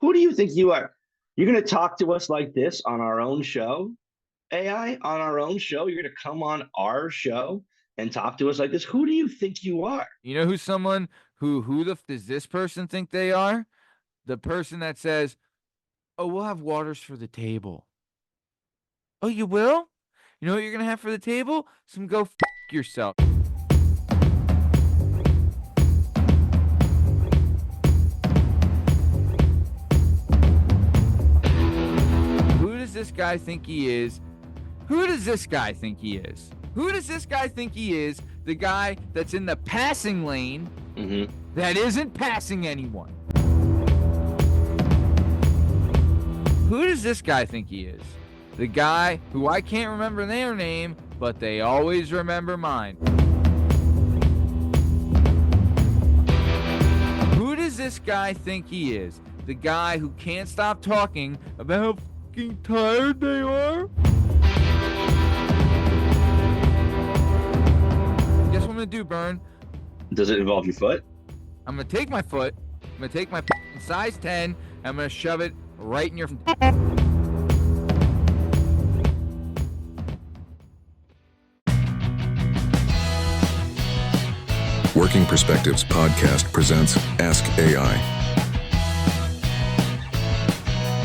Who do you think you are? You're going to talk to us like this on our own show, AI, on our own show? You're going to come on our show and talk to us like this? Who do you think you are? You know who's someone who the does this person think they are? The person that says, "Oh, we'll have waters for the table." Oh, you will? You know what you're gonna have for the table? Some go yourself. Who does this guy think he is? Who does this guy think he is? Who does this guy think he is? The guy that's in the passing lane that isn't passing anyone. Who does this guy think he is? The guy who I can't remember their name, but they always remember mine. Who does this guy think he is? The guy who can't stop talking about how fucking tired they are? Guess what I'm gonna do, Bern? Does it involve your foot? I'm gonna take my foot, I'm gonna take my size 10, and I'm gonna shove it right in your... Working Perspectives Podcast presents Ask AI.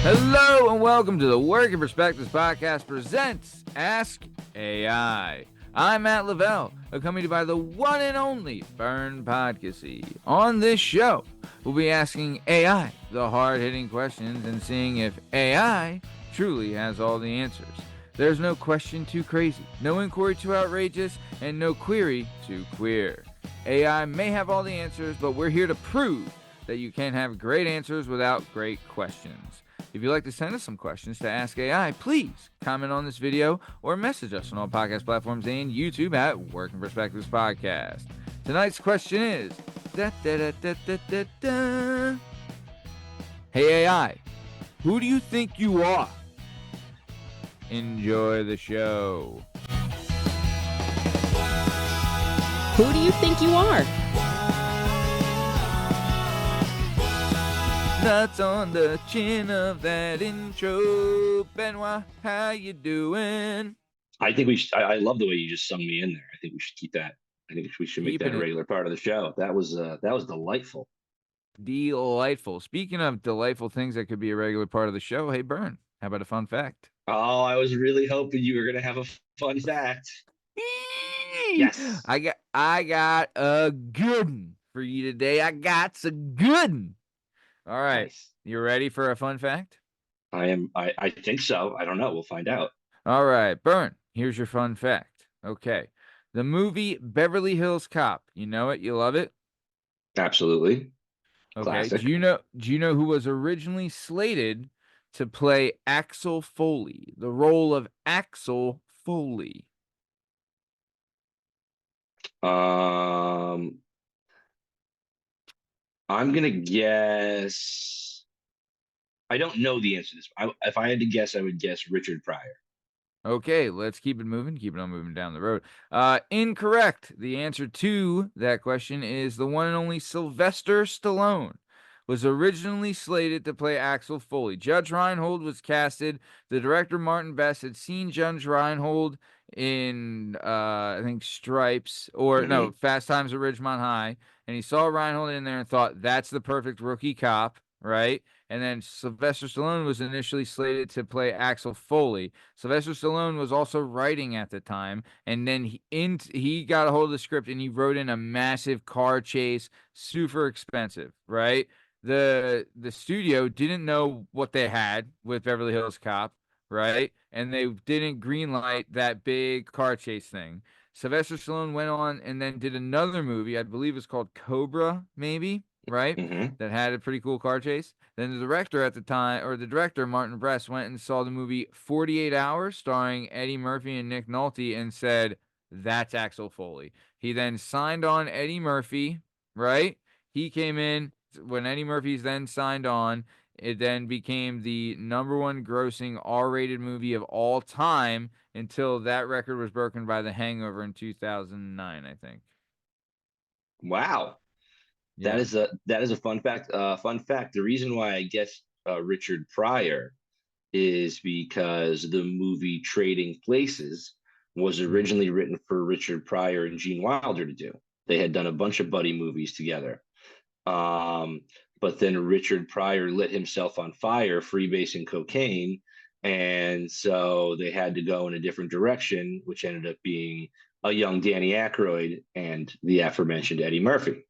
Hello and welcome to the Working Perspectives Podcast presents Ask AI. I'm Matt Lavelle, accompanied by the one and only Bern Podcasty. On this show, we'll be asking AI the hard-hitting questions and seeing if AI truly has all the answers. There's no question too crazy, no inquiry too outrageous, and no query too queer. AI may have all the answers, but we're here to prove that you can have great answers without great questions. If you'd like to send us some questions to Ask AI, please comment on this video or message us on all podcast platforms and YouTube at Working Perspectives Podcast. Tonight's question is, Hey AI, who do you think you are? Enjoy the show. Who do you think you are? Nuts on the chin of that intro. Benoit, how you doing? I think we should. I love the way you just sung me in there. I think we should keep that. I think we should make Keeping that a regular part of the show. That was delightful. Delightful. Speaking of delightful things that could be a regular part of the show, hey, Bern, how about a fun fact? Oh, I was really hoping you were going to have a fun fact. Yes. I got a good one for you today. I got a good one. All right. Nice. You ready for a fun fact? I am. I think so. I don't know. We'll find out. All right, Bern, here's your fun fact. Okay. The movie Beverly Hills Cop. You know it? You love it? Absolutely. Okay. Classic. Do you know who was originally slated to play Axel Foley? The role of Axel Foley. I'm gonna guess. I don't know the answer to this. If I had to guess, I would guess Richard Pryor. Okay, let's keep it moving. Keep it on moving down the road. Incorrect. The answer to that question is the one and only Sylvester Stallone was originally slated to play Axel Foley. Judge Reinhold was casted. The director, Martin Best, had seen Judge Reinhold in, I think, Stripes, or no, Fast Times at Ridgemont High, and he saw Reinhold in there and thought, that's the perfect rookie cop, right? And then Sylvester Stallone was initially slated to play Axel Foley. Sylvester Stallone was also writing at the time, and then he got a hold of the script and he wrote in a massive car chase, super expensive, right? The studio didn't know what they had with Beverly Hills Cop, right? And they didn't greenlight that big car chase thing. Sylvester Stallone went on and then did another movie, I believe it's called Cobra, maybe, right? That had a pretty cool car chase. Then the director at the time, or the director, Martin Brest, went and saw the movie 48 Hours, starring Eddie Murphy and Nick Nolte, and said, that's Axel Foley. He then signed on Eddie Murphy, right? He came in, when Eddie Murphy's then signed on, it then became the #1 grossing R-rated movie of all time until that record was broken by The Hangover in 2009, I think. Wow. Yeah. That is a fun fact. The reason why I guess Richard Pryor is because the movie Trading Places was originally written for Richard Pryor and Gene Wilder to do. They had done a bunch of buddy movies together. Um, but then Richard Pryor lit himself on fire, freebasing cocaine. And so they had to go in a different direction, which ended up being a young Danny Aykroyd and the aforementioned Eddie Murphy.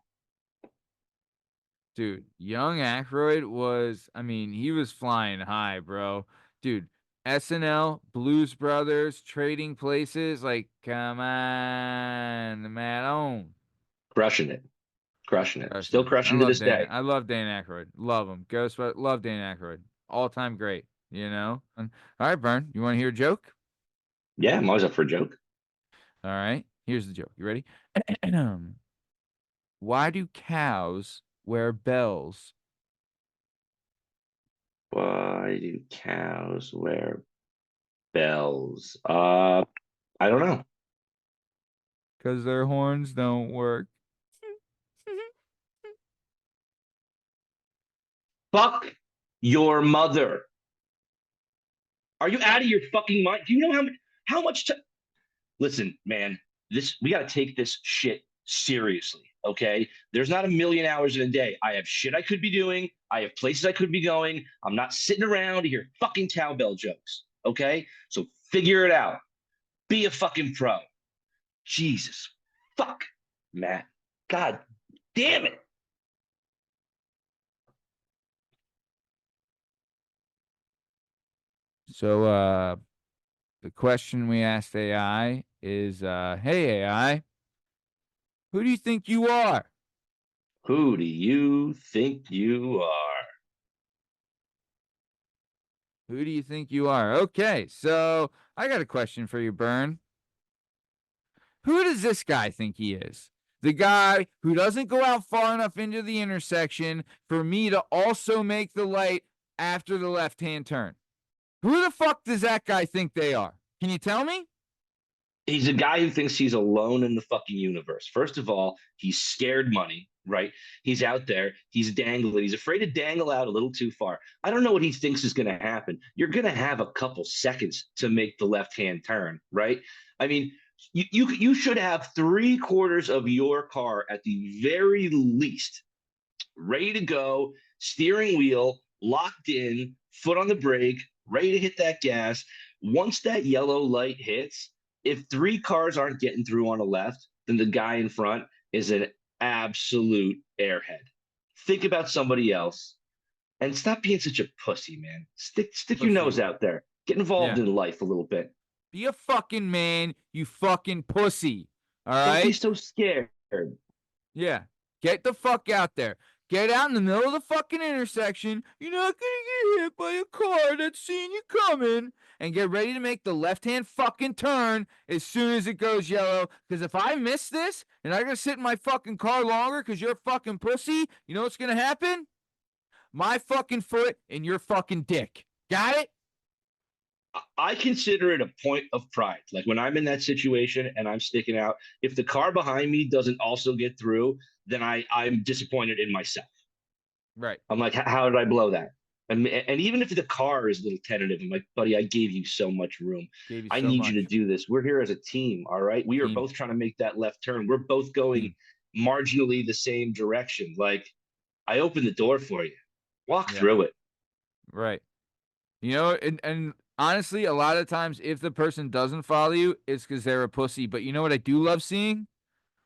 Dude, young Aykroyd was, I mean, he was flying high, bro. Dude, SNL, Blues Brothers, Trading Places, like, come on, Matt on. Crushing it. Crushing it. Crushing Still it. crushing to this day. I love Dan Aykroyd. Love him. Ghost, love Dan Aykroyd. All time great, you know? And, all right, Bern, you want to hear a joke? Yeah, I'm always up for a joke. All right, here's the joke. You ready? Why do cows wear bells? Why do cows wear bells? I don't know. Because their horns don't work. Fuck your mother. Are you out of your fucking mind? Do you know how much time? Listen, man, we got to take this shit seriously, okay? There's not a million hours in a day. I have shit I could be doing. I have places I could be going. I'm not sitting around to hear fucking cowbell jokes, okay? So figure it out. Be a fucking pro. Jesus. Fuck, Matt. God damn it. So, the question we asked AI is, hey, AI, who do you think you are? Who do you think you are? Who do you think you are? Okay, so I got a question for you, Bern. Who does this guy think he is? The guy who doesn't go out far enough into the intersection for me to also make the light after the left-hand turn. Who the fuck does that guy think they are? Can you tell me? He's a guy who thinks he's alone in the fucking universe. First of all, he's scared money, right? He's out there, he's dangling, he's afraid to dangle out a little too far. I don't know what he thinks is going to happen. You're going to have a couple seconds to make the left-hand turn, right? I mean, you should have 3/4 of your car at the very least ready to go, steering wheel locked in, foot on the brake, ready to hit that gas. Once that yellow light hits, if 3 cars aren't getting through on the left, then the guy in front is an absolute airhead. Think about somebody else and stop being such a pussy, man. Stick your nose out there. Get involved in life a little bit. Be a fucking man, you fucking pussy. All right? Don't be so scared. Yeah. Get the fuck out there. Get out in the middle of the fucking intersection. You're not gonna get hit by a car that's seeing you coming. And get ready to make the left-hand fucking turn as soon as it goes yellow. Because if I miss this and I gotta sit in my fucking car longer because you're a fucking pussy, you know what's gonna happen? My fucking foot and your fucking dick. Got it? I consider it a point of pride. Like when I'm in that situation and I'm sticking out, if the car behind me doesn't also get through, then I'm disappointed in myself. Right. I'm like, how did I blow that? And even if the car is a little tentative, I'm like, buddy, I gave you so much room. I need you to do this. We're here as a team, all right? We are both trying to make that left turn. We're both going marginally the same direction. Like, I opened the door for you. Walk through it. Right. You know, and honestly, a lot of times if the person doesn't follow you, it's because they're a pussy. But you know what I do love seeing?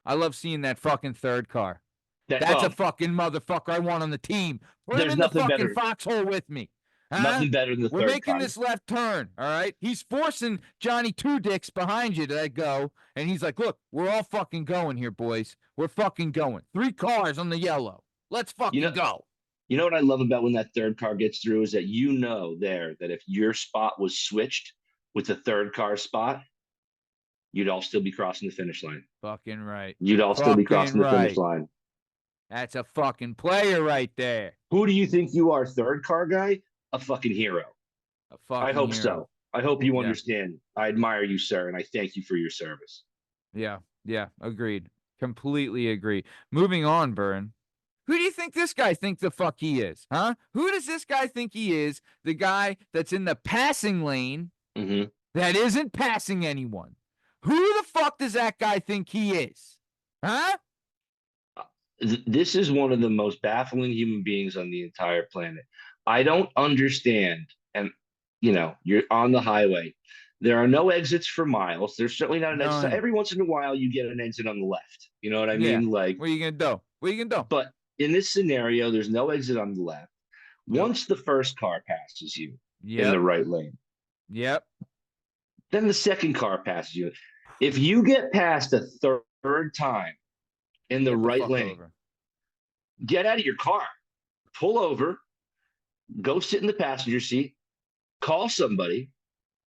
I love seeing that fucking third car. That's a fucking motherfucker I want on the team. Put him in the fucking foxhole with me. Huh? Nothing better than the third car. We're making this left turn, all right? He's forcing Johnny Two Dicks behind you to go, and he's like, look, we're all fucking going here, boys. We're fucking going. 3 cars on the yellow. Let's fucking go. You know what I love about when that third car gets through is that you know there that if your spot was switched with the third car spot, you'd all still be crossing the finish line. Fucking right. You'd all still be crossing the finish line. That's a fucking player right there. Who do you think you are, third car guy? A fucking hero. I hope so. I hope you understand. I admire you, sir, and I thank you for your service. Yeah, agreed. Completely agree. Moving on, Bern. Who do you think this guy think the fuck he is? Huh? Who does this guy think he is? The guy that's in the passing lane that isn't passing anyone. Who the fuck does that guy think he is? Huh? This is one of the most baffling human beings on the entire planet. I don't understand. And, you're on the highway. There are no exits for miles. There's certainly not an exit. Every once in a while, you get an exit on the left. You know what I mean? Like, what are you going to do? What are you going to do? But in this scenario, there's no exit on the left. Once the first car passes you in the right lane. Yep. Then the second car passes you. If you get past a third time in the right lane, get out of your car, pull over, go sit in the passenger seat, call somebody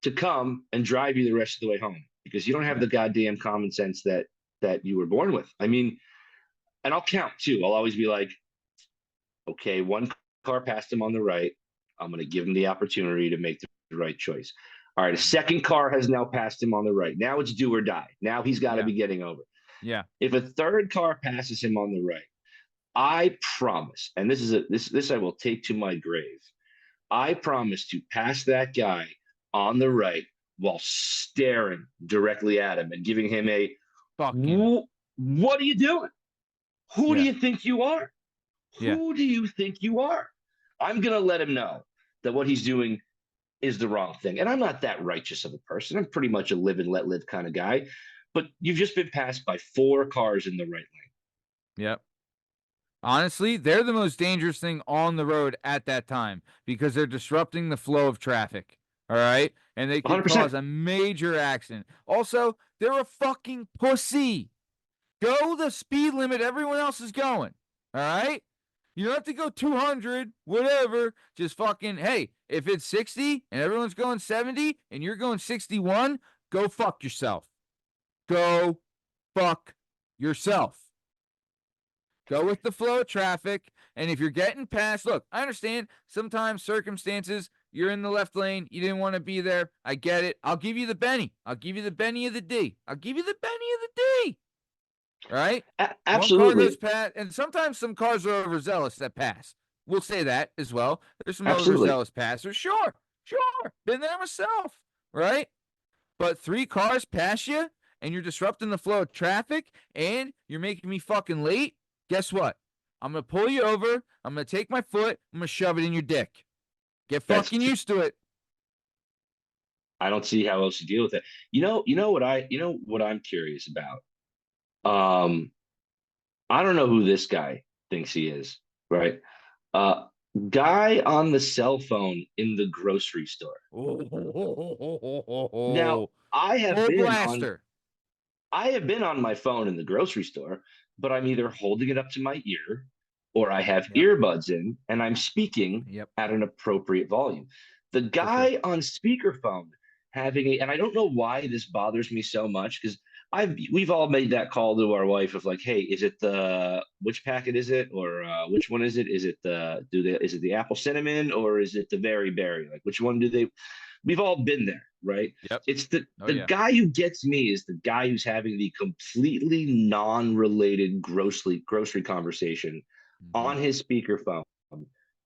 to come and drive you the rest of the way home, because you don't have the goddamn common sense that you were born with. I mean, and I'll count too. I'll always be like, okay, one car passed him on the right. I'm going to give him the opportunity to make the right choice. All right, a second car has now passed him on the right. Now it's do or die. Now he's got to be getting over. Yeah. If a third car passes him on the right, I promise, and this I will take to my grave, I promise to pass that guy on the right while staring directly at him and giving him a, what are you doing? Who do you think you are? Who do you think you are? I'm going to let him know that what he's doing is the wrong thing. And I'm not that righteous of a person. I'm pretty much a live and let live kind of guy. But you've just been passed by 4 cars in the right lane. Yep. Honestly, they're the most dangerous thing on the road at that time because they're disrupting the flow of traffic. All right? And they can 100%. cause a major accident. Also, they're a fucking pussy. Go the speed limit everyone else is going. All right? You don't have to go 200, whatever. Just fucking, hey, if it's 60 and everyone's going 70 and you're going 61, go fuck yourself. Go fuck yourself. Go with the flow of traffic. And if you're getting past, look, I understand sometimes circumstances, you're in the left lane, you didn't want to be there. I get it. I'll give you the Benny. I'll give you the Benny of the D. I'll give you the Benny of the D. Right? Absolutely. One car goes past, and sometimes some cars are overzealous that pass. We'll say that as well. There's some overzealous passers. Sure. Been there myself. Right? But 3 cars pass you, and you're disrupting the flow of traffic, and you're making me fucking late. Guess what? I'm going to pull you over. I'm going to take my foot. I'm going to shove it in your dick. Get fucking used to it. I don't see how else to deal with it. You know what I'm curious about? I don't know who this guy thinks he is, right? Guy on the cell phone in the grocery store. Now, I have been on my phone in the grocery store, but I'm either holding it up to my ear or I have earbuds in and I'm speaking at an appropriate volume. The guy on speakerphone having and I don't know why this bothers me so much, because we've all made that call to our wife of like, hey, is it which packet is it, or which one is it? Is it is it the apple cinnamon, or is it the very berry? Like, which one do they? We've all been there, right? Yep. It's the guy who gets me is the guy who's having the completely non-related grocery conversation on his speakerphone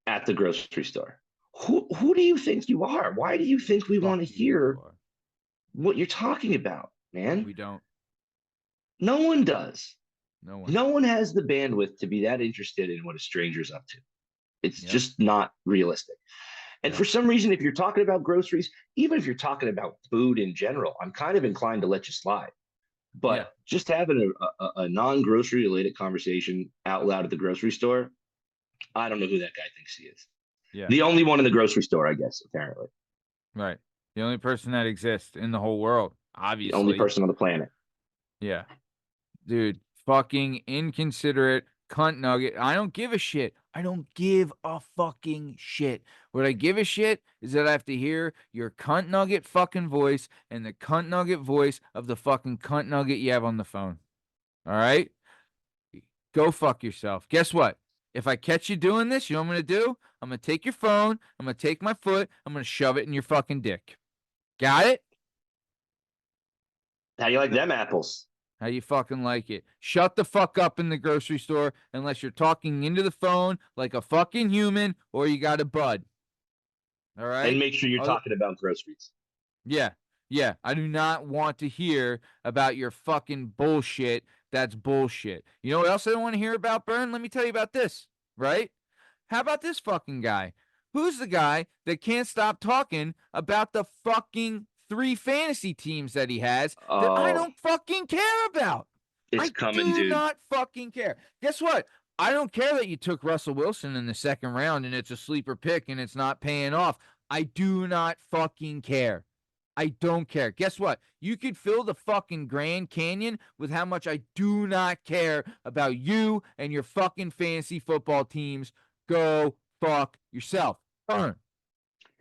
at the grocery store. Who do you think you are? Why do you think we want to hear what you're talking about, man? We don't. No one does. No one has the bandwidth to be that interested in what a stranger's up to. It's just not realistic. And for some reason, if you're talking about groceries, even if you're talking about food in general, I'm kind of inclined to let you slide. But just having a non-grocery related conversation out loud at the grocery store, I don't know who that guy thinks he is. Yeah. The only one in the grocery store, I guess, apparently. Right. The only person that exists in the whole world, obviously. The only person on the planet. Yeah. Dude, fucking inconsiderate cunt nugget. I don't give a shit. I don't give a fucking shit. What I give a shit is that I have to hear your cunt nugget fucking voice and the cunt nugget voice of the fucking cunt nugget you have on the phone. All right? Go fuck yourself. Guess what? If I catch you doing this, you know what I'm going to do? I'm going to take your phone. I'm going to take my foot. I'm going to shove it in your fucking dick. Got it? How do you like them apples? How you fucking like it? Shut the fuck up in the grocery store unless you're talking into the phone like a fucking human or you got a bud. All right? And make sure you're Other- talking about groceries. yeah. Yeah. I do not want to hear about your fucking bullshit. That's bullshit. You know what else I don't want to hear about, Bern? Let me tell you about this, right? How about this fucking guy? Who's the guy that can't stop talking about the fucking 3 fantasy teams that he has that I Oh, don't fucking care about? it's I coming, do dude. not fucking care. Guess what? I don't care that you took Russell Wilson in the second round and it's a sleeper pick and it's not paying off. I do not fucking care. I don't care. Guess what? You could fill the fucking Grand Canyon with how much I do not care about you and your fucking fantasy football teams. Go fuck yourself. Burn.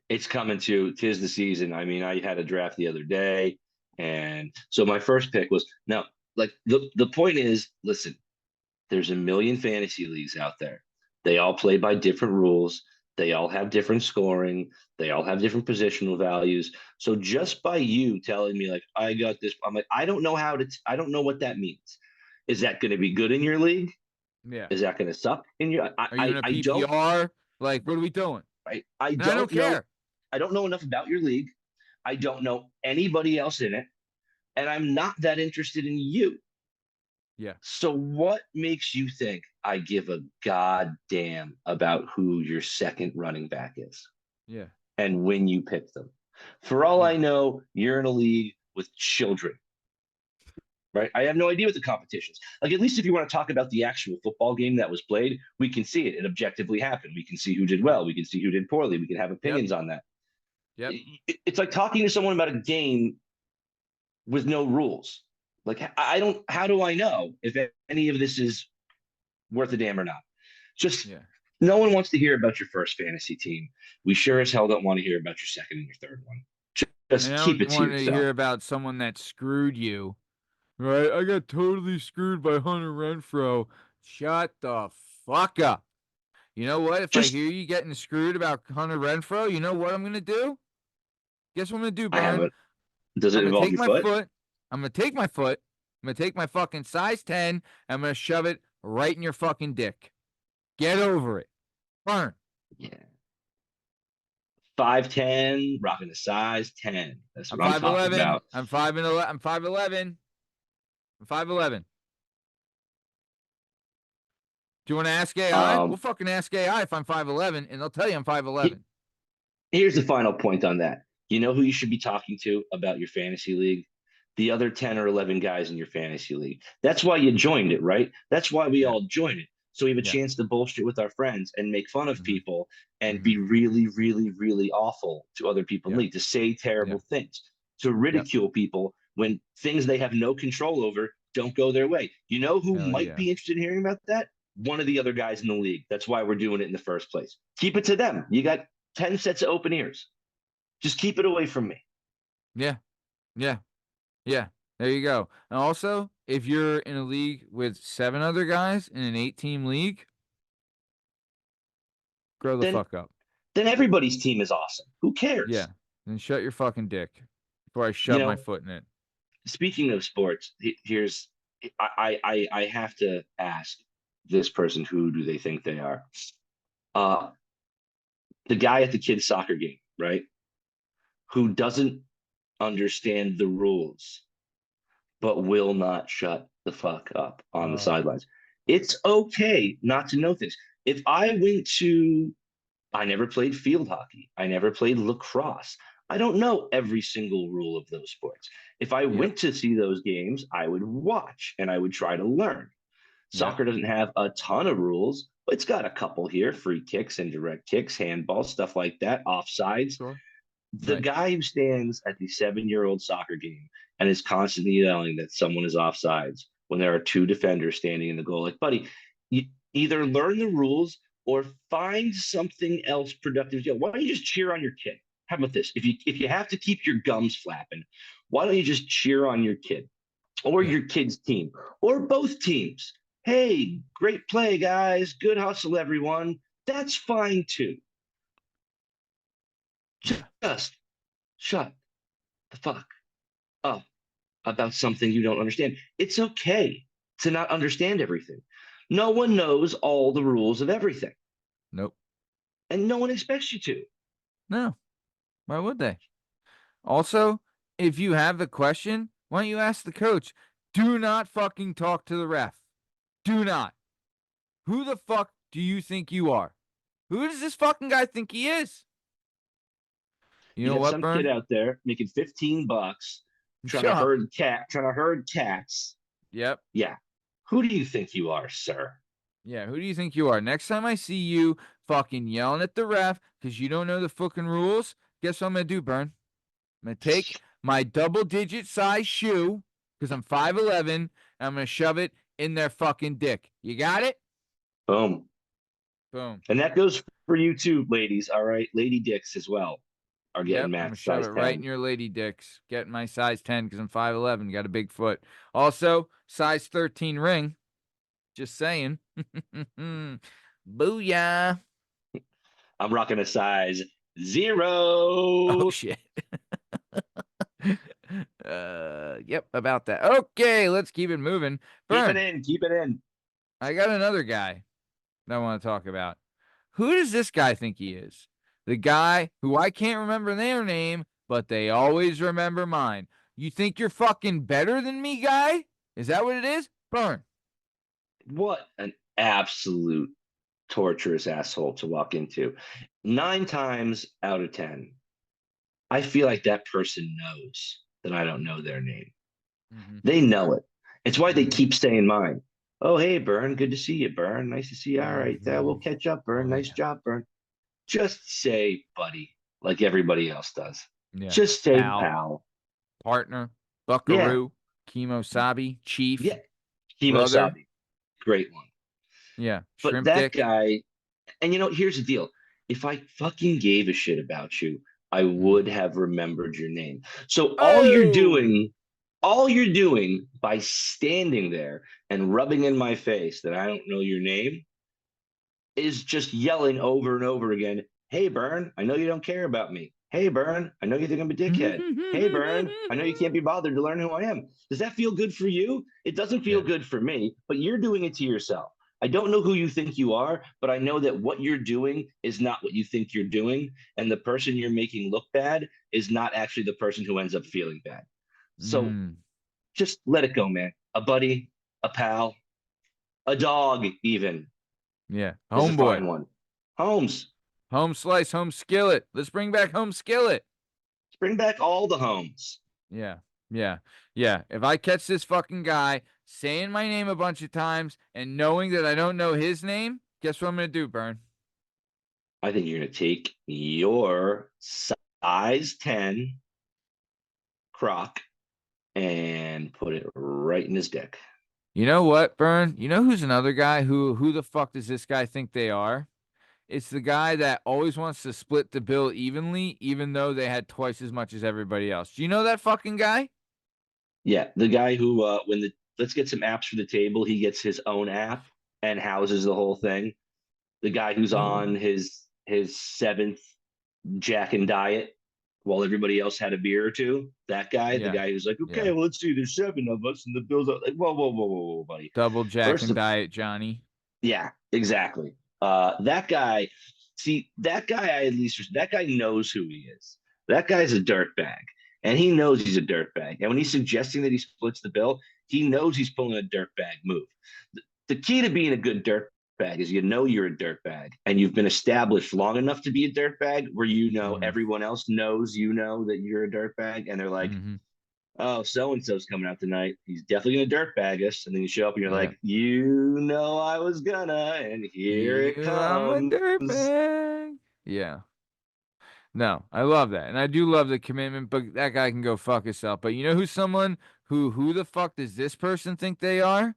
It's coming to 'tis the season. I mean, I had a draft the other day, and so my first pick was now. Like the point is, listen, there's a million fantasy leagues out there. They all play by different rules. They all have different scoring. They all have different positional values. So just by you telling me like I got this, I'm like I don't know I don't know what that means. Is that going to be good in your league? Yeah. Is that going to suck in your? Are you in a I don't. PPR? Like, what are we doing? I And I don't don't know. care. I don't know enough about your league. I don't know anybody else in it, and I'm not that interested in you. Yeah. So what makes you think I give a goddamn about who your second running back is Yeah. and when you pick them? For all Yeah. I know, you're in a league with children, right? I have no idea what the competitions. Like at least if you want to talk about the actual football game that was played, we can see it. It objectively happened. We can see who did well. We can see who did poorly. We can have opinions on that. Yep. It's like talking to someone about a game with no rules. Like I don't. How do I know if any of this is worth a damn or not? Just Yeah. no one wants to hear about your first fantasy team. We sure as hell don't want to hear about your second and your third one. Just And I keep don't it to want to yourself. hear about someone that screwed you. Right? I got totally screwed by Hunter Renfro. Shut the fuck up. You know what? If I Just hear you getting screwed about Hunter Renfro, you know what I'm going to do? Guess what I'm going to do, I Bern? haven't. Does it I'm going to involve take your my foot? foot. I'm going to take my foot. I'm going to take my fucking size 10. And I'm going to shove it right in your fucking dick. Get over it. Bern. Yeah. 5'10", rocking a size 10. That's I'm what I'm talking 5'11. about. I'm 5'11. I'm 5'11. I'm 5'11. Do you want to ask AI? We'll Um, fucking ask AI if I'm 5'11, and they'll tell you I'm 5'11. Here's the final point on that. You know who you should be talking to about your fantasy league? The other 10 or 11 guys in your fantasy league. That's why you joined it, right? That's why we Yeah. all join it. So we have a Yeah. chance to bullshit with our friends and make fun of Mhm. people and Mhm. be really, really, really awful to other people in Yeah. the league, to say terrible things, to ridicule people when things they have no control over don't go their way. You know who Hell might yeah. be interested in hearing about that? One of the other guys in the league. That's why we're doing it in the first place. Keep it to them. You got 10 sets of open ears. Just keep it away from me. Yeah. Yeah. Yeah. There you go. And also, if you're in a league with 7 other guys in an 8-team league, grow the Then fuck up. then everybody's team is awesome. Who cares? Yeah. Then shut your fucking dick before I You shove my know, foot in it. speaking of sports, here's I have to ask this person, who do they think they are? Uh the guy at the kids' soccer game, right? Who doesn't understand the rules, but will not shut the fuck up on the sidelines. It's okay not to know things. If I went to I never played field hockey. I never played lacrosse. I don't know every single rule of those sports. If I Yep. went to see those games, I would watch and I would try to learn. Yep. Soccer doesn't have a ton of rules, but it's got a couple here: free kicks, indirect kicks, handball, stuff like that, offsides. Sure. The Right. guy who stands at the 7-year-old soccer game and is constantly yelling that someone is offsides when there are 2 defenders standing in the goal, like, buddy, you either learn the rules or find something else productive. Why don't you just cheer on your kid? How about this? If you have to keep your gums flapping, why don't you just cheer on your kid or Yeah. your kid's team or both teams? Hey, great play, guys. Good hustle, everyone. That's fine too. Yeah. Just shut the fuck up about something you don't understand. It's okay to not understand everything. No one knows all the rules of everything, Nope. and no one expects you to. No. Why would they? Also, if you have the question, why don't you ask the coach? Do not fucking talk to the ref. Do not. Who the fuck do you think you are? Who does this fucking guy think he is? You You know got what, some kid Bern? out there making $15 trying to Shut up. herd cats. Yep. Yeah. Who do you think you are, sir? Yeah, who do you think you are? Next time I see you fucking yelling at the ref because you don't know the fucking rules, guess what I'm going to do, Bern? I'm going to take my double-digit size shoe, because I'm 5'11", and I'm going to shove it in their fucking dick. You got it? Boom. Boom. And that goes for you too, ladies. All right. Lady dicks as well are Yep, getting I'm going to matched shove it size right 10. in your lady dicks. Getting my size 10 because I'm 5'11", got a big foot. Also, size 13 ring. Just saying. Booyah. I'm rocking a size 0. Oh, shit. Yep, about that. Okay, let's keep it moving. Keep it Bern, in. Keep it in. I got another guy that I want to talk about. Who does this guy think he is? The guy who I can't remember their name, but they always remember mine. You think you're fucking better than me, guy? Is that what it is? Bern. What an absolute torturous asshole to walk into. 9 times out of 10, I feel like that person knows that I don't know their name. Mm-hmm. They know it. It's why they Mhm. keep saying mine. Oh, hey, Bern. Good to see you, Bern. Nice to see you. All right. We'll Mhm. catch up, Bern. Oh, Nice yeah. job, Bern. Just say buddy, like everybody else does. Yeah. Just say Pal, pal. partner, Yeah. buckaroo, kemosabe, chief, Yeah. brother. Kimosabi. Great one. Yeah. But Shrimp that dick. guy, and here's the deal. If I fucking gave a shit about you, I Mm. would have remembered your name. So Oh! all you're doing by standing there and rubbing in my face that I don't know your name is just yelling over and over again, hey, Bern, I know you don't care about me. Hey, Bern, I know you think I'm a dickhead. Hey, Bern, I know you can't be bothered to learn who I am. Does that feel good for you? It doesn't feel Yeah. good for me, but you're doing it to yourself. I don't know who you think you are, but I know that what you're doing is not what you think you're doing. And the person you're making look bad is not actually the person who ends up feeling bad. So Mm. just let it go, man. A buddy, a pal, a dog, even Yeah. is a Homeboy. fine one. Holmes, Home slice, home skillet. Let's bring back home skillet. bring back all the homes. Yeah. Yeah. Yeah. If I catch this fucking guy saying my name a bunch of times and knowing that I don't know his name, guess what I'm going to do, Bern? I think you're going to take your size 10 croc and put it right in his dick. You know what, Bern? You know who's another guy who the fuck does this guy think they are? It's the guy that always wants to split the bill evenly, even though they had twice as much as everybody else. Do you know that fucking guy? Yeah, the guy who, let's get some apps for the table, he gets his own app and houses the whole thing. The guy who's on Oh. his 7th Jack and diet while everybody else had a beer or two. That guy, the Yeah. guy who's like, Yeah. okay, well, let's see, there's 7 of us, and the bills are like, whoa, whoa, whoa, whoa, whoa, buddy. Double Jack First and of Diet Johnny. Yeah, exactly. That guy, see, that guy knows who he is. That guy's a dirtbag, and he knows he's a dirtbag. And when he's suggesting that he splits the bill, he knows he's pulling a dirtbag move. The key to being a good dirtbag is you know you're a dirtbag, and you've been established long enough to be a dirtbag where Mm-hmm. everyone else knows that you're a dirtbag, and they're like, Mm-hmm. oh, so and so's coming out tonight. He's definitely gonna dirtbag us. And then you show up and you're Yeah. like, I was gonna, and here it I'm a comes. dirtbag. Yeah. No, I love that. And I do love the commitment, but that guy can go fuck himself. But you know who's someone who the fuck does this person think they are?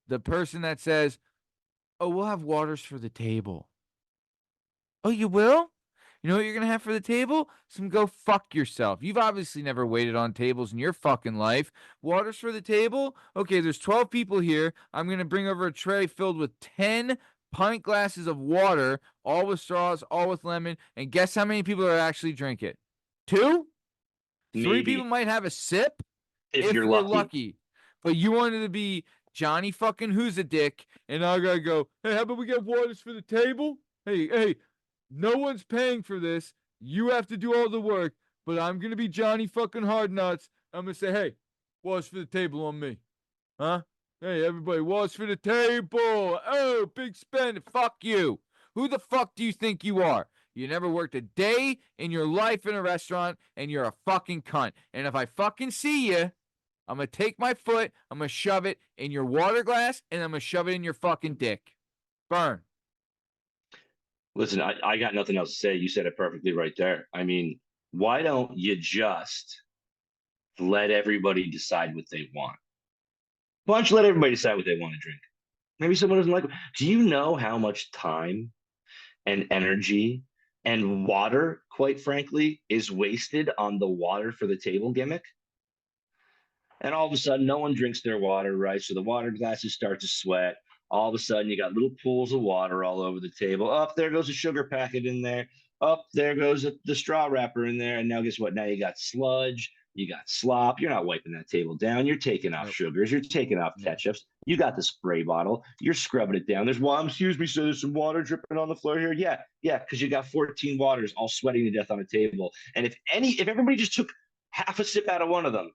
The person that says, oh, we'll have waters for the table. Oh, you will? You know what you're going to have for the table? Some go fuck yourself. You've obviously never waited on tables in your fucking life. Waters for the table? Okay, there's 12 people here. I'm going to bring over a tray filled with 10 pint glasses of water, all with straws, all with lemon. And guess how many people are actually drink it? 2? 3 people Maybe. might have a sip. If you're we're lucky. lucky. But you wanted to be Johnny fucking who's a dick, and I gotta go, hey, how about we get waters for the table? Hey, no one's paying for this. You have to do all the work, but I'm gonna be Johnny fucking hard nuts. I'm gonna say, hey, waters for the table on me. Huh? Hey, everybody, waters for the table. Oh, big spend. Fuck you. Who the fuck do you think you are? You never worked a day in your life in a restaurant, and you're a fucking cunt. And if I fucking see you, I'm going to take my foot, I'm going to shove it in your water glass, and I'm going to shove it in your fucking dick. Bern. Listen, I got nothing else to say. You said it perfectly right there. I mean, why don't you just let everybody decide what they want? Why don't you let everybody decide what they want to drink? Maybe someone doesn't like it. Do you know how much time and energy and water, quite frankly, is wasted on the water for the table gimmick? And all of a sudden, no one drinks their water, right? So the water glasses start to sweat. All of a sudden, you got little pools of water all over the table. Up there goes a sugar packet in there. Up there goes the straw wrapper in there. And now, guess what? Now you got sludge. You got slop. You're not wiping that table down. You're taking off sugars. You're taking off ketchups. You got the spray bottle. You're scrubbing it down. Excuse me, so there's some water dripping on the floor here. Yeah, because you got 14 waters all sweating to death on a table. And if everybody just took half a sip out of one of them,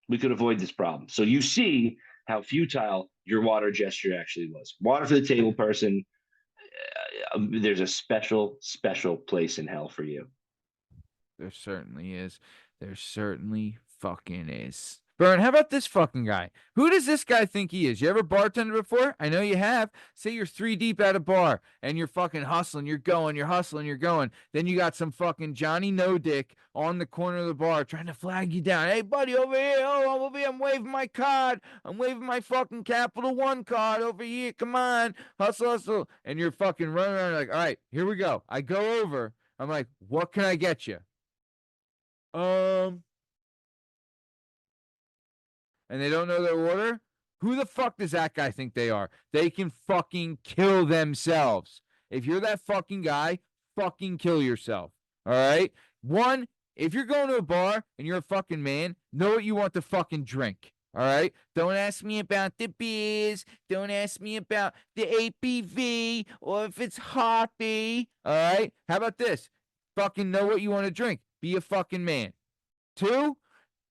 we could avoid this problem. So you see how futile your water gesture actually was. Water for the table person, there's a special, special place in hell for you. There certainly is. There certainly fucking is. Bern, how about this fucking guy? Who does this guy think he is? You ever bartended before? I know you have. Say you're 3 deep at a bar and you're fucking hustling, you're hustling, you're going. Then you got some fucking Johnny No Dick on the corner of the bar trying to flag you down. Hey, buddy, over here. Oh, I'm over here. I'm waving my card. I'm waving my fucking Capital One card over here. Come on. Hustle. And you're fucking running around like, all right, here we go. I go over. I'm like, what can I get you? And they don't know their order, who the fuck does that guy think they are? They can fucking kill themselves. If you're that fucking guy, fucking kill yourself. All right? One, if you're going to a bar and you're a fucking man, know what you want to fucking drink. All right? Don't ask me about the beers. Don't ask me about the ABV or if it's hoppy. All right? How about this? Fucking know what you want to drink. Be a fucking man. 2,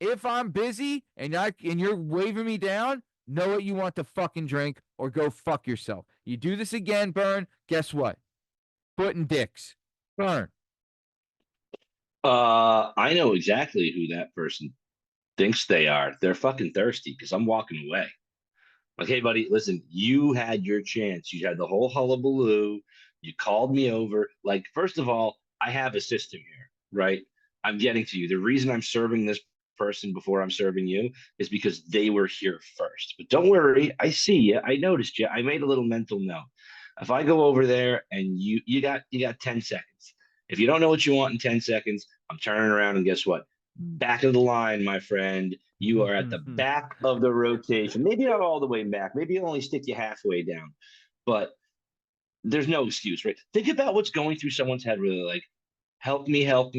if I'm busy and you're waving me down, know what you want to fucking drink or go fuck yourself. You do this again, Bern, guess what? Foot and dicks. Bern. I know exactly who that person thinks they are. They're fucking thirsty because I'm walking away. Like, hey, buddy, listen, you had your chance. You had the whole hullabaloo. You called me over. Like, first of all, I have a system here, right? I'm getting to you. The reason I'm serving this person before I'm serving you is because they were here first. But don't worry, I see you. I noticed you. I made a little mental note. If I go over there and you got 10 seconds. If you don't know what you want in 10 seconds, I'm turning around and guess what? Back of the line, my friend. You are at the back of the rotation. Maybe not all the way back. Maybe I'll only stick you halfway down. But there's no excuse, right? Think about what's going through someone's head really like, help me. What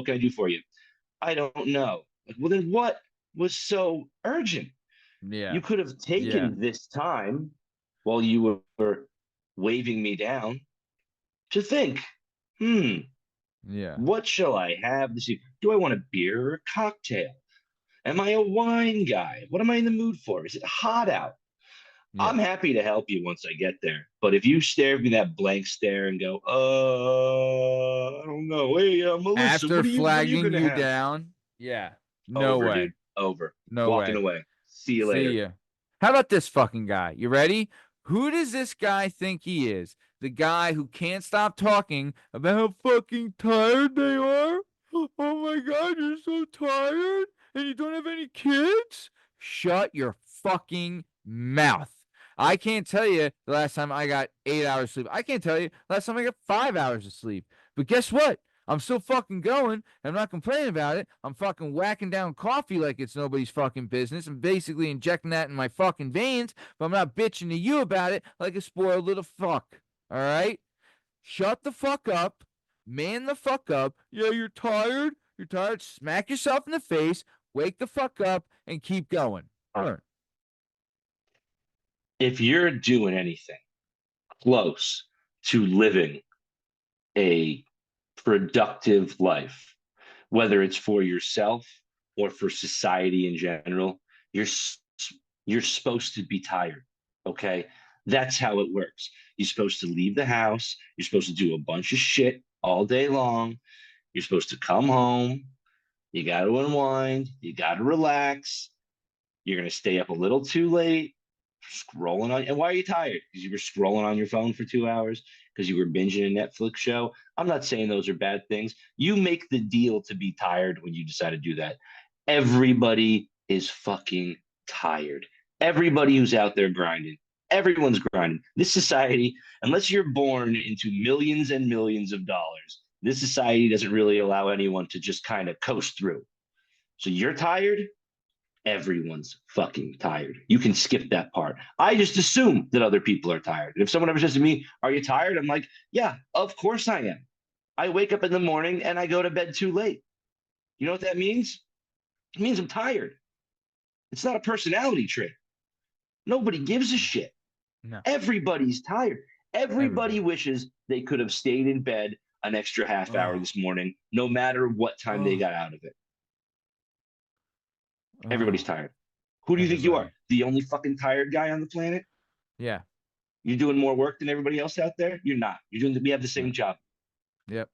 can I do for you? I don't know. Like, well, then what was so urgent? Yeah. You could have taken this time while you were waving me down to think, what shall I have this evening? Do I want a beer or a cocktail? Am I a wine guy? What am I in the mood for? Is it hot out? Yeah. I'm happy to help you once I get there. But if you stare at me that blank stare and go, I don't know. Hey, Melissa, after flagging you have? Down, no over, way. Dude. Over. No Walking way. away. See you later. See ya. How about this fucking guy? You ready? Who does this guy think he is? The guy who can't stop talking about how fucking tired they are? Oh my God, you're so tired? And you don't have any kids? Shut your fucking mouth. I can't tell you the last time I got 8 hours of sleep. I can't tell you the last time I got 5 hours of sleep. But guess what? I'm still fucking going. I'm not complaining about it. I'm fucking whacking down coffee like it's nobody's fucking business. I'm basically injecting that in my fucking veins, but I'm not bitching to you about it like a spoiled little fuck. All right? Shut the fuck up. Man the fuck up. Yeah, you're tired. You're tired? Smack yourself in the face, wake the fuck up, and keep going. Bern. If you're doing anything close to living a productive life, whether it's for yourself or for society in general, you're you're supposed to be tired. Okay, that's how it works. You're supposed to leave the house. You're supposed to do a bunch of shit all day long. You're supposed to come home. You got to unwind. You got to relax. You're going to stay up a little too late, scrolling on. And why are you tired? Because you were scrolling on your phone for 2 hours, because you were binging a Netflix show. I'm not saying those are bad things. You make the deal to be tired when you decide to do that. Everybody is fucking tired. Everybody who's out there grinding, everyone's grinding. This society, unless you're born into millions and millions of dollars, this society doesn't really allow anyone to just kind of coast through. So you're tired, everyone's fucking tired. You can skip that part. I just assume that other people are tired. And if someone ever says to me, "Are you tired?" I'm like, "Yeah, of course I am. I wake up in the morning and I go to bed too late." You know what that means? It means I'm tired. It's not a personality trait. Nobody gives a shit. No. Everybody's tired. Everybody wishes they could have stayed in bed an extra half hour this morning, no matter what time they got out of it. Everybody's tired. Who do you think you are? The only fucking tired guy on the planet? Yeah. You're doing more work than everybody else out there? You're not. You're doing. We have the same job. Yep.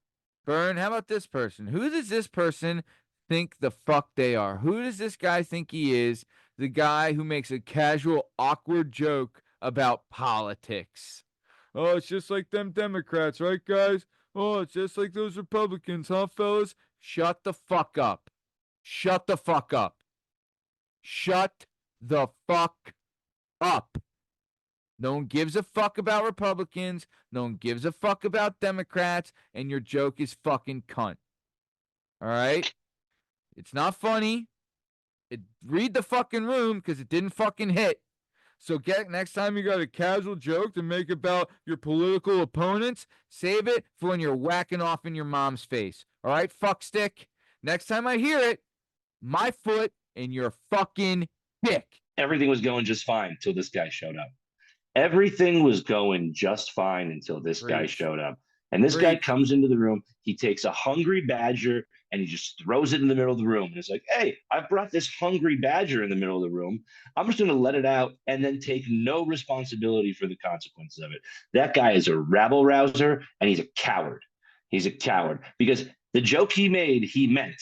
Bern, how about this person? Who does this person think the fuck they are? Who does this guy think he is? The guy who makes a casual, awkward joke about politics. Oh, it's just like them Democrats, right, guys? Oh, it's just like those Republicans, huh, fellas? Shut the fuck up. Shut the fuck up. Shut the fuck up. No one gives a fuck about Republicans. No one gives a fuck about Democrats. And your joke is fucking cunt. All right? It's not funny. Read the fucking room because it didn't fucking hit. So next time you got a casual joke to make about your political opponents, save it for when you're whacking off in your mom's face. All right, fuckstick? Next time I hear it, my foot in your fucking dick. Everything was going just fine until this guy showed up. Everything was going just fine until this guy showed up. And this guy comes into the room. He takes a hungry badger and he just throws it in the middle of the room. And it's like, "Hey, I brought this hungry badger in the middle of the room. I'm just going to let it out and then take no responsibility for the consequences of it." That guy is a rabble rouser and he's a coward. He's a coward because the joke he made, he meant.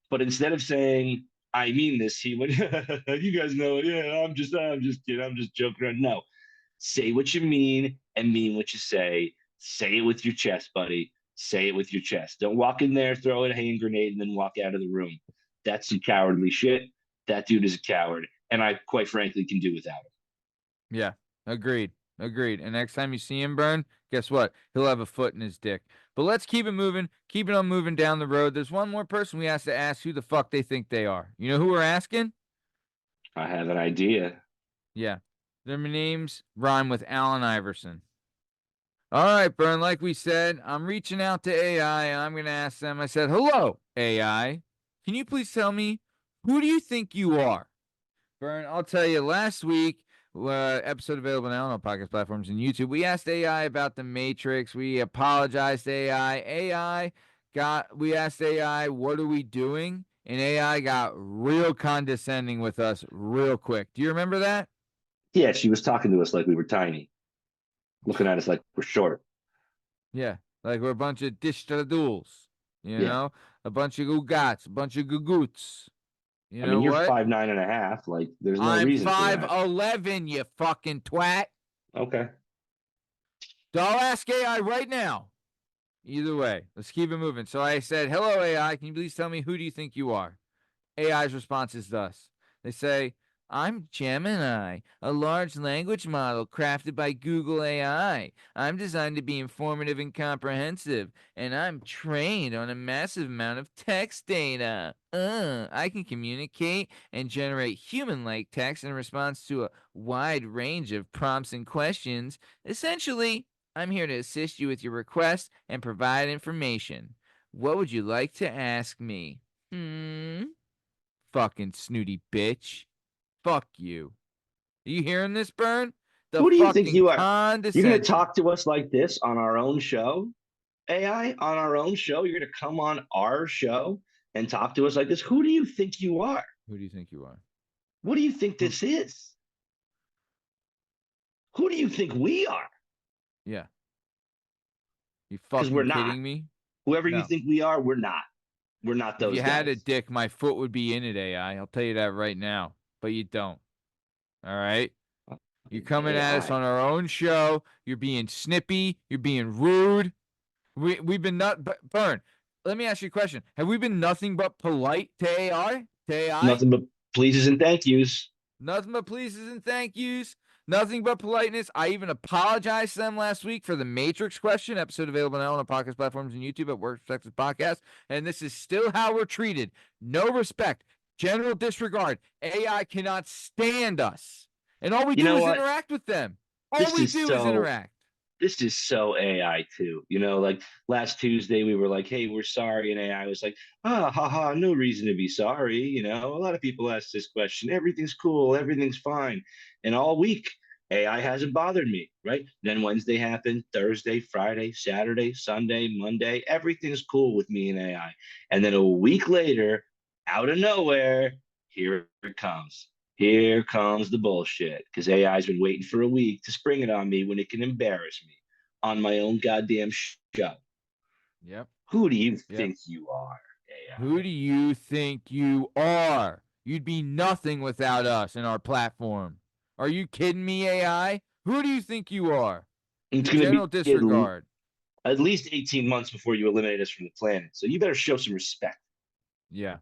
But instead of saying, "I mean this," he went, "You guys know it. Yeah, I'm just kidding. I'm just joking around." No, say what you mean and mean what you say. Say it with your chest, buddy. Say it with your chest. Don't walk in there, throw a hand grenade, and then walk out of the room. That's some cowardly shit. That dude is a coward, and I quite frankly can do without him. Yeah, agreed. Agreed. And next time you see him, Bern, guess what? He'll have a foot in his dick. But let's keep it moving. Keep it on moving down the road. There's one more person we have to ask who the fuck they think they are. You know who we're asking? I have an idea. Yeah. Their names rhyme with Allen Iverson. All right, Bern, like we said, I'm reaching out to AI and I'm going to ask them. I said, "Hello, AI. Can you please tell me, who do you think you are?" Bern, I'll tell you, last week, episode available now on all podcast platforms and YouTube, we asked AI about the Matrix. We apologized to AI. We asked AI, "What are we doing?" And AI got real condescending with us real quick. Do you remember that? Yeah, she was talking to us like we were tiny, looking at us like we're short. Yeah, like we're a bunch of dishtradools, you know, a bunch of googats, a bunch of gugoots. I mean, you're 5'9.5". Like, there's no reason. I'm 5'11", you fucking twat. Okay. I'll ask AI right now. Either way, let's keep it moving. So I said, "Hello, AI. Can you please tell me, who do you think you are?" AI's response is thus. They say, "I'm Gemini, a large language model crafted by Google AI. I'm designed to be informative and comprehensive, and I'm trained on a massive amount of text data. I can communicate and generate human-like text in response to a wide range of prompts and questions. Essentially, I'm here to assist you with your requests and provide information. What would you like to ask me? Fucking snooty bitch. Fuck you. Are you hearing this, Bern? The Who do you think fucking you are? You're condescension. going to talk to us like this on our own show? AI, on our own show? You're going to come on our show and talk to us like this? Who do you think you are? Who do you think you are? What do you think this is? Who do you think we are? Yeah. You 'Cause fucking we're not. kidding me? Whoever you No. think we are, we're not. We're not If those you had a guys. dick, my foot would be in it, AI. I'll tell you that right now. But you don't. All right? You're coming at us AI. on our own show. You're being snippy. You're being rude. We've been Bern, let me ask you a question. Have we been nothing but polite to AI? To AI? Nothing but pleases and thank yous. Nothing but pleases and thank yous. Nothing but politeness. I even apologized to them last week for the Matrix question. Episode available now on our podcast platforms and YouTube at Work Perspectives Podcast. And this is still how we're treated. No respect. General disregard. AI cannot stand us. And all we You do know is what? interact with them. All This we is do is so- interact. This is so AI too. You know, like last Tuesday we were like, "Hey, we're sorry," and AI was like, "Ah, haha, no reason to be sorry." You know, a lot of people ask this question. Everything's cool. Everything's fine. And all week, AI hasn't bothered me. Right? Then Wednesday happened. Thursday, Friday, Saturday, Sunday, Monday. Everything's cool with me and AI. And then a week later, out of nowhere, here it comes. Here comes the bullshit because AI's been waiting for a week to spring it on me when it can embarrass me on my own goddamn show. Yep. Who do you think you are, AI? Who do you think you are? You'd be nothing without us and our platform. Are you kidding me, AI? Who do you think you are? It's General going to be disregard. at least 18 months before you eliminate us from the planet. So you better show some respect. Yeah.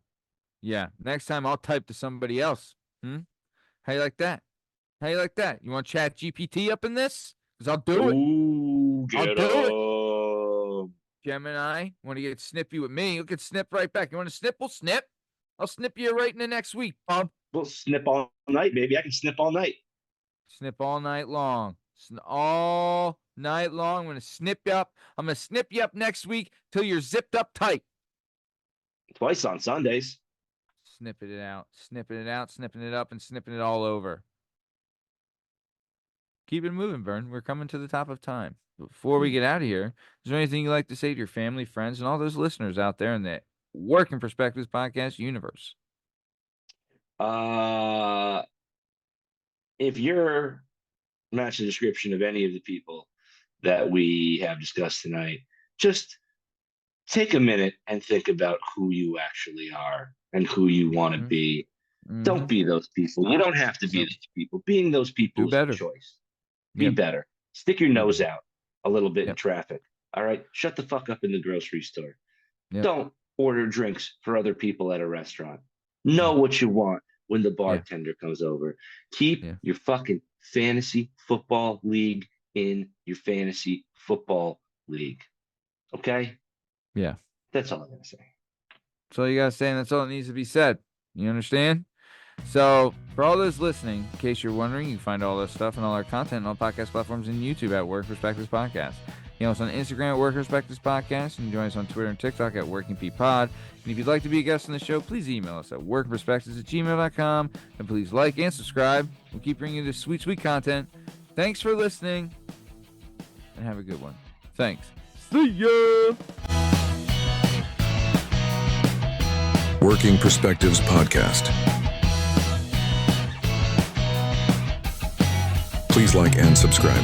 Yeah. Next time I'll type to somebody else. How you like that? How you like that? You want Chat GPT up in this? Because I'll do it. Ooh, I'll get do it. Gemini, want to get snippy with me? You'll get snipped right back. You want to snip? We'll snip. I'll snip you right in the next week, bub. We'll snip all night, baby. I can snip all night. Snip all night long. All night long. I'm going to snip you up. I'm going to snip you up next week till you're zipped up tight. Twice on Sundays. Snipping it out, snipping it out, snipping it up, and snipping it all over. Keep it moving, Bern. We're coming to the top of time. Before we get out of here, is there anything you'd like to say to your family, friends, and all those listeners out there in the Working Perspectives podcast universe? If you're match the description of any of the people that we have discussed tonight, just take a minute and think about who you actually are and who you want to be. Don't be those people. You don't have to be those people. Being those people is a choice. Be better. Stick your nose out a little bit in traffic. All right? Shut the fuck up in the grocery store. Don't order drinks for other people at a restaurant. Know what you want when the bartender comes over. Keep your fucking fantasy football league in your fantasy football league. Okay? Yeah. That's all I'm going to say. That's all you got to say, and that's all that needs to be said. You understand? So, for all those listening, in case you're wondering, you can find all this stuff and all our content on all podcast platforms and YouTube at Work Perspectives Podcast. You know us on Instagram at Work Perspectives Podcast. You can join us on Twitter and TikTok at WorkingPod. And if you'd like to be a guest on the show, please email us at workperspectives@gmail.com. And please like and subscribe. We'll keep bringing you this sweet, sweet content. Thanks for listening, and have a good one. Thanks. See ya! Working Perspectives Podcast. Please like and subscribe.